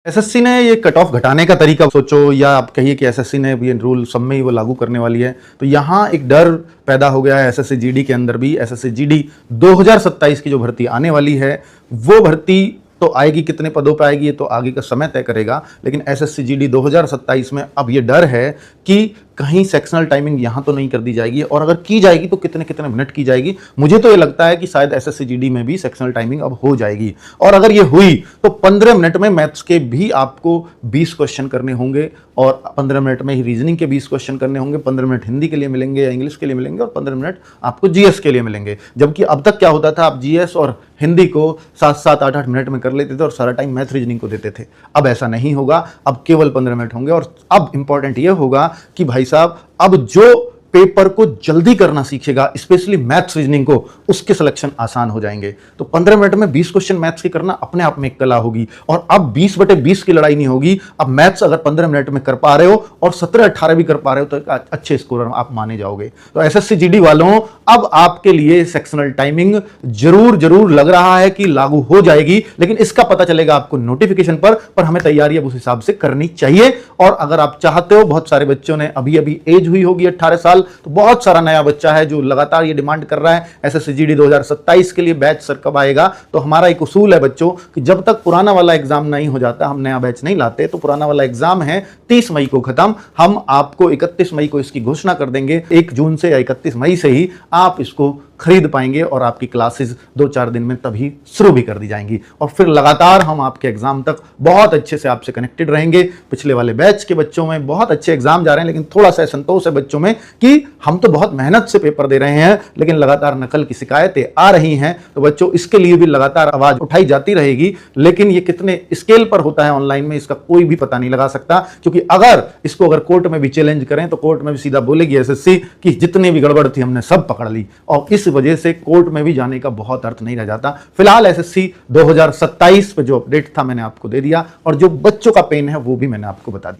SSC ने ये cut off घटाने का तरीका सोचो, या आप कहिए कि एसएससी ने ये रूल सब में ही वो लागू करने वाली है, तो यहाँ एक डर पैदा हो गया है एसएससी जीडी के अंदर भी। एसएससी जीडी 2027 की जो भर्ती आने वाली है, वो भर्ती तो आएगी, कितने पदों पे आएगी ये तो आगे का समय तय करेगा, लेकिन एसएससी जीडी 2027 में अब ये डर है कि कहीं सेक्शनल टाइमिंग यहां तो नहीं कर दी जाएगी, और अगर की जाएगी तो कितने कितने मिनट की जाएगी। मुझे तो ये लगता है कि शायद एसएससी जीडी में भी सेक्शनल टाइमिंग अब हो जाएगी, और अगर ये हुई तो 15 मिनट में मैथ्स के भी आपको 20 क्वेश्चन करने होंगे, और 15 मिनट में ही रीजनिंग के 20 क्वेश्चन करने होंगे, 15 मिनट हिंदी के लिए मिलेंगे या इंग्लिश के लिए मिलेंगे, और 15 मिनट आपको जीएस के लिए मिलेंगे। जबकि अब तक क्या होता था, आप जीएस और हिंदी को 7-7, 8-8 मिनट में कर लेते थे और सारा टाइम मैथ रीजनिंग को देते थे। अब ऐसा नहीं होगा, अब केवल 15 मिनट होंगे। और अब इंपॉर्टेंट यह होगा कि भाई साहब, अब जो पेपर को जल्दी करना सीखेगा, स्पेशली मैथ्स रीजनिंग को, उसके सिलेक्शन आसान हो जाएंगे। तो 15 मिनट में 20 क्वेश्चन मैथ्स के करना अपने आप में एक कला होगी, और अब 20/20 की लड़ाई नहीं होगी। अब मैथ्स अगर 15 मिनट में कर पा रहे हो और 17-18 भी कर पा रहे हो तो अच्छे स्कोरर आप माने जाओगे। तो एसएससी जीडी वालों, अब आपके लिए सेक्शनल टाइमिंग जरूर लग रहा है कि लागू हो जाएगी, लेकिन इसका पता चलेगा आपको नोटिफिकेशन पर हमें तैयारी अब उस हिसाब से करनी चाहिए। और अगर आप चाहते हो, बहुत सारे बच्चों ने अभी एज हुई होगी 18 साल, तो बहुत सारा नया बच्चा है जो लगातार ये डिमांड कर रहा है एसएससी जीडी 2027 के लिए बैच सर कब आएगा। तो हमारा एक उसूल है बच्चों कि जब तक पुराना वाला एग्जाम नहीं हो जाता, हम नया बैच नहीं लाते। तो पुराना वाला एग्जाम है 30 मई को खत्म, हम आपको 31 मई को इसकी घोषणा कर देंगे। 1 जून से या 31 मई से ही आप इसको खरीद पाएंगे, और आपकी क्लासेस 2-4 दिन में तभी शुरू भी कर दी जाएंगी, और फिर लगातार हम आपके एग्जाम तक बहुत अच्छे से आपसे कनेक्टेड रहेंगे। पिछले वाले बैच के बच्चों में बहुत अच्छे एग्जाम जा रहे हैं, लेकिन थोड़ा सा संतोष है बच्चों में कि हम तो बहुत मेहनत से पेपर दे रहे हैं, लेकिन लगातार नकल की शिकायतें आ रही हैं। तो बच्चों, इसके लिए भी लगातार आवाज उठाई जाती रहेगी, लेकिन ये कितने स्केल पर होता है ऑनलाइन में, इसका कोई भी पता नहीं लगा सकता। क्योंकि अगर कोर्ट में भी चैलेंज करें तो कोर्ट में भी सीधा बोलेगी एसएससी कि जितनी भी गड़बड़ थी हमने सब पकड़ ली, और इस वजह से कोर्ट में भी जाने का बहुत अर्थ नहीं रह जाता। फिलहाल एसएससी 2027 पे जो अपडेट था मैंने आपको दे दिया, और जो बच्चों का पेन है वो भी मैंने आपको बता दिया।